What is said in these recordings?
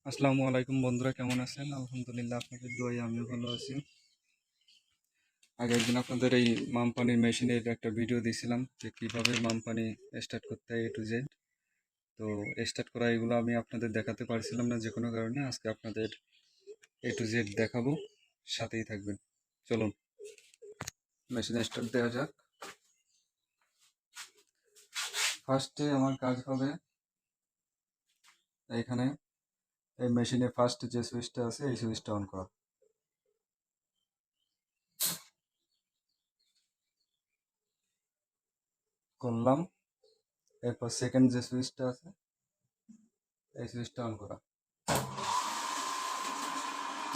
আসসালামু আলাইকুম বন্ধুরা, কেমন আছেন? আলহামদুলিল্লাহ, আপনাদের দোয়ায় আমিও ভালো আছি। আগে একদিন আপনাদের এই মামপানির মেশিনের একটা ভিডিও দিয়েছিলাম যে কীভাবে মামপানি স্টার্ট করতে হয় A to Z। তো স্টার্ট করা এগুলো আমি আপনাদের দেখাতে পারছিলাম না যে কোনো কারণে। আজকে আপনাদের A to Z দেখাবো, সাথেই থাকবেন। চলুন মেশিন স্টার্ট দেওয়া যাক। ফার্স্টে আমার কাজ হবে এইখানে এই মেশিনের ফার্স্ট যে সুইচটা আছে এই সুইচটা অন করা। করলাম। এরপর সেকেন্ড যে সুইচটা আছে এই সুইচটা অন করা।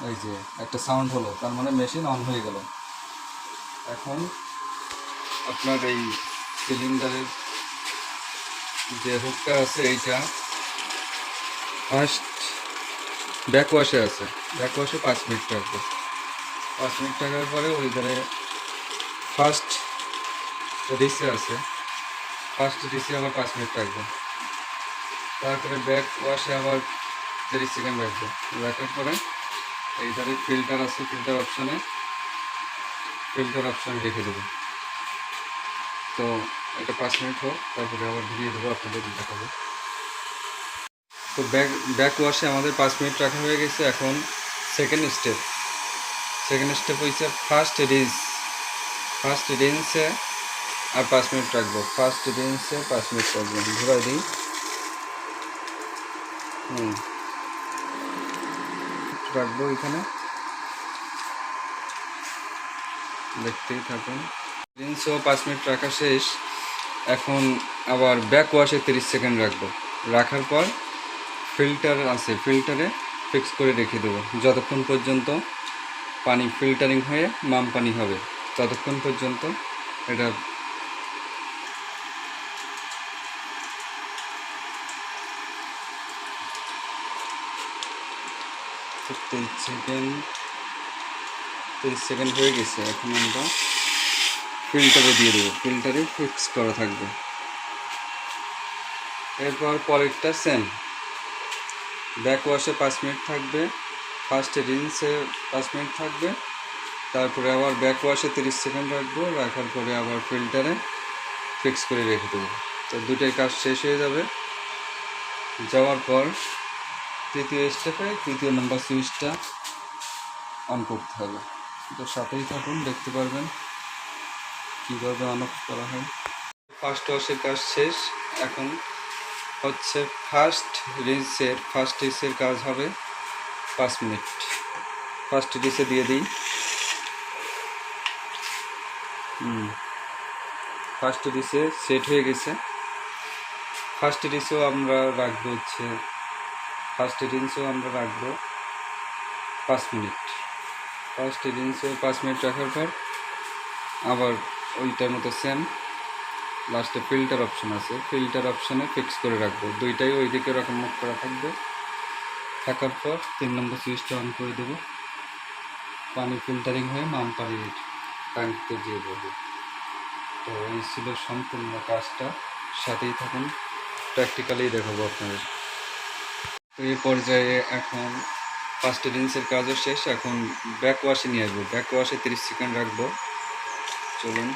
এই যে একটা সাউন্ড হলো, তার মানে মেশিন অন হয়ে গেল। এখন আপনার এই সিলিন্ডারের যে হুকটা আছে এইটা ফার্স্ট ব্যাকওয়াশে আছে, ব্যাকওয়াশে 5 মিনিট রাখবো। 5 মিনিট রাখার পরে ওই ধারে ফার্স্ট ডিসে আছে, ফার্স্ট ডিসে আবার 5 মিনিট রাখবো। তারপরে ব্যাক ওয়াশে আবার 30 সেকেন্ড রাখবো। রাখার পরে এই ধারে ফিল্টার আছে, ফিল্টার অপশানে রেখে দেবো। তো এটা 5 মিনিট হোক, তারপরে আবার ঘুরিয়ে দেবো, আপনাদের দেখাবো। তো ব্যাক ওয়াশে আমাদের 5 মিনিট রাখা হয়ে গেছে। এখন সেকেন্ড স্টেপ হয়েছে ফার্স্ট রিন্সে আর 5 মিনিট রাখবো। ফার্স্ট রিন্সে 5 মিনিট রাখবো, ঘুরাই দিই। রাখবো এখানে, দেখতেই থাকুন। রিন্সও 5 মিনিট রাখা শেষ। এখন আবার ব্যাক ওয়াশে 30 সেকেন্ড রাখবো। রাখার পর ফিল্টার আছে, ফিল্টারে ফিক্স করে রেখে দেবো যতক্ষণ পর্যন্ত পানি ফিল্টারিং হয়ে মাম পানি হবে, ততক্ষণ পর্যন্ত এটা 30 সেকেন্ড হয়ে গেছে। এখন আমরা ফিল্টারে দিয়ে দেবো, ফিল্টারে ফিক্স করা থাকবে। এরপর পরেরটা সেম, ব্যাক ওয়াশে 5 মিনিট থাকবে, ফার্স্ট রিন্সে 5 মিনিট থাকবে, তারপরে আবার ব্যাক ওয়াশে 30 সেকেন্ড রাখবো। রাখার পরে আবার ফিল্টারে ফিক্স করে রেখে দেবো। তো দুটোই কাজ শেষ হয়ে যাবে। যাওয়ার পর তৃতীয় স্টেপে 3 নম্বর সুইচটা অন করতে হবে। তো সাথেই থাকুন, দেখতে পারবেন কীভাবে অন অফ করা হয়। ফার্স্ট ওয়াশের কাজ শেষ। এখন হচ্ছে ফার্স্ট রিসের কাজ হবে 5 মিনিট। ফার্স্ট ডিসে দিয়ে দিই। ফার্স্ট ডিসে সেট হয়ে গেছে। ফার্স্ট ডিসেও আমরা রাখবো 5 মিনিট। ফার্স্ট রিন্সেও 5 মিনিট রাখার পর আবার ওইটার মতো সেম লাস্টে ফিল্টার অপশান আছে, ফিল্টার অপশানে ফিক্স করে রাখবো। দুইটাই ওই দিকে রকম মুখ করা থাকবে। থাকার পর 3 নম্বর সুইচটা অন করে দেবো। পানি ফিল্টারিং হয়ে মাম পানির ট্যাঙ্কিতে দিয়ে দেবো। তো এই ছিল সম্পূর্ণ কাজটা, সাথেই থাকুন, প্র্যাকটিক্যালি দেখাবো আপনাদের। তো এই পর্যায়ে এখন ফার্স্ট রিন্সের কাজও শেষ। এখন ব্যাক ওয়াশে নিয়ে আসবো। ব্যাক ওয়াশে 30 সেকেন্ড রাখবো। চলুন,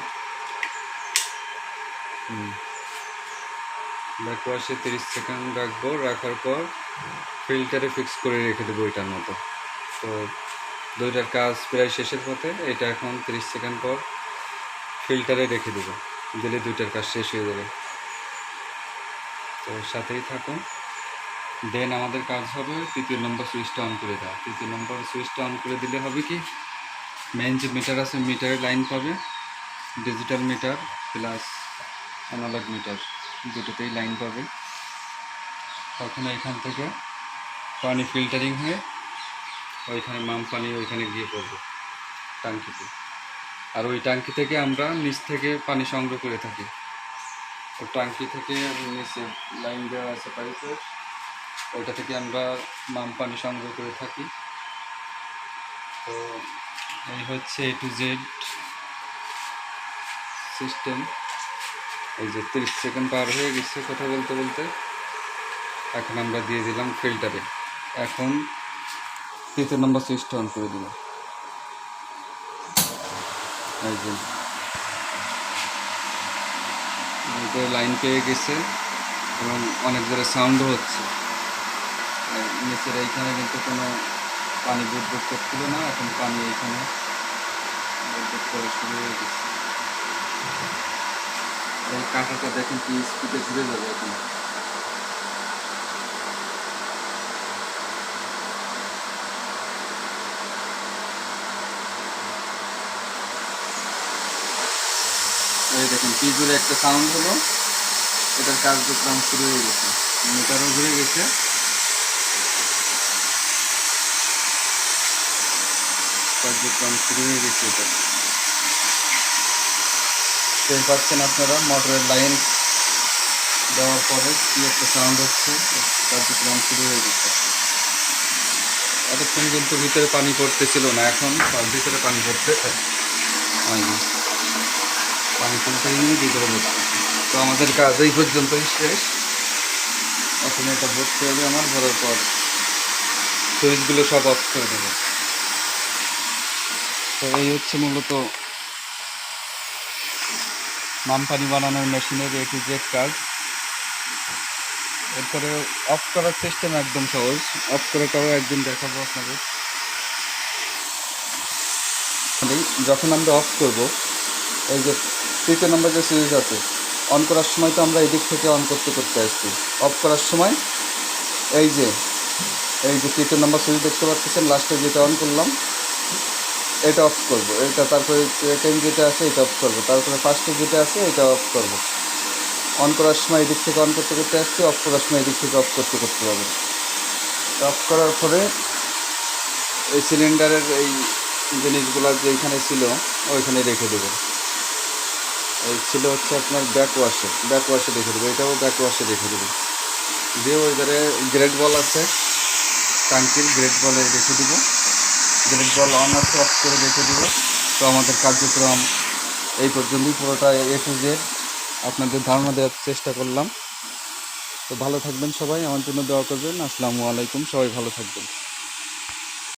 ব্যাক ওয়াশে 30 সেকেন্ড রাখবো। রাখার পর ফিল্টারে ফিক্স করে রেখে দেবো এটার মতো। তো দুইটার কাজ প্রায় শেষের পথে। এটা এখন 30 সেকেন্ড পর ফিল্টারে রেখে দেবো, দিলে দুইটার কাজ শেষ হয়ে যাবে। তো সাথেই থাকুন। দেন আমাদের কাজ হবে 3 নম্বর সুইচটা অন করে দেওয়া। 3 নম্বর সুইচটা অন করে দিলে হবে কি, মেইন যে মিটার আছে, মিটারের লাইন পাবে, digital meter plus analogue meter, দুটোতেই লাইন পাবে। তখন এখান থেকে পানি ফিল্টারিং হয়ে ওইখানে মাম পানি ওইখানে গিয়ে পড়বে ট্যাঙ্কিতে। আর ওই ট্যাঙ্কি থেকে আমরা নিচ থেকে পানি সংগ্রহ করে থাকি। তো ট্যাঙ্কি থেকে নিচে লাইন দেওয়া আছে পাইপের, ওইটা থেকে আমরা মাম পানি সংগ্রহ করে থাকি। তো এই হচ্ছে A to Z সিস্টেম। এই যে 30 সেকেন্ড পার হয়ে গেছে কথা বলতে বলতে। এখন আমরা দিয়ে দিলাম ফিল্টারে। এখন 3 নম্বর সুইচটা অন করে দিল। এই যে উপরে লাইন পেয়ে গেছে এবং অনেক জোরে সাউন্ডও হচ্ছে। নিচের এইখানে কিন্তু কোনো পানি বুদবুদ করছিল না, এখন পানি এইখানে বুদবুদ করা শুরু হয়ে গেছে। এই কাঁটাটা দেখেন কি স্পিডে ঘুরে যাবে এখন। এই দেখেন কি জোরে একটা সাউন্ড হলো, এটার কার্যক্রম শুরু হয়ে গেছে, মিটারও ঘুরে গেছে। কার্যক্রম শুরু হয়ে গেছে। এটা টের পাচ্ছেন আপনারা, মোটরের লাইন দেওয়ার পরে কি একটা সাউন্ড হচ্ছে, কার্যক্রম শুরু হয়ে গেছে। এতক্ষণ কিন্তু ভিতরে পানি পড়তেছিল না, এখন ভিতরে পানি পড়তেছে, পানি তুলতে নিয়ে ভিতরে পড়তেছে। তো আমাদের কাজ এই পর্যন্তই শেষ। এখন এটা ভরতে হবে আমার, ভরার পর সুইচগুলো সব অফ করে দেবো। তো এই হচ্ছে মূলত পানি বানানোর মেশিনের A to Z কাজ। এরপরে অফ করার সিস্টেম একদম সহজ, অফ করাটাও একদিন দেখাবো আপনাদের। যখন আমরা অফ করব, এই যে 3 নম্বর যে সুইচ আছে, অন করার সময় তো আমরা এদিক থেকে অন করতে করতে আসছি, অফ করার সময় এই যে 3 নম্বর সুইচ দেখতে পাচ্ছেন, লাস্টে যেটা অন করলাম এটা অফ করব, এটা তারপরে সেকেন্ড যেটা আছে এটা অফ করব, তারপরে ফার্স্টে যেটা আছে এটা অফ করব। অন করার সময় এদিক থেকে অন করতে করতে আসছি, অফ করার সময় এদিক থেকে অফ করতে করতে হবে। অফ করার পরে এই সিলিন্ডারের এই জিনিসগুলো যেখানে ছিল ওইখানে রেখে দেবো। এই ছিল হচ্ছে আপনার ব্যাক ওয়াশে রেখে দেবো, এটাও ব্যাক ওয়াশে রেখে দেবো। দিয়ে ওই ধারে গ্রেট বল আছে, টাঙ্কির গ্রেট বলে রেখে দেবো। গ্রেট বল অন আছে, অফ করে রেখে দেবো। তো আমাদের কার্যক্রম এই পর্যন্তই, পুরোটা A to Z আপনাদের ধারণা দেওয়ার চেষ্টা করলাম। তো ভালো থাকবেন সবাই, আমার জন্য দোয়া করবেন। আসসালামু আলাইকুম, সবাই ভালো থাকবেন।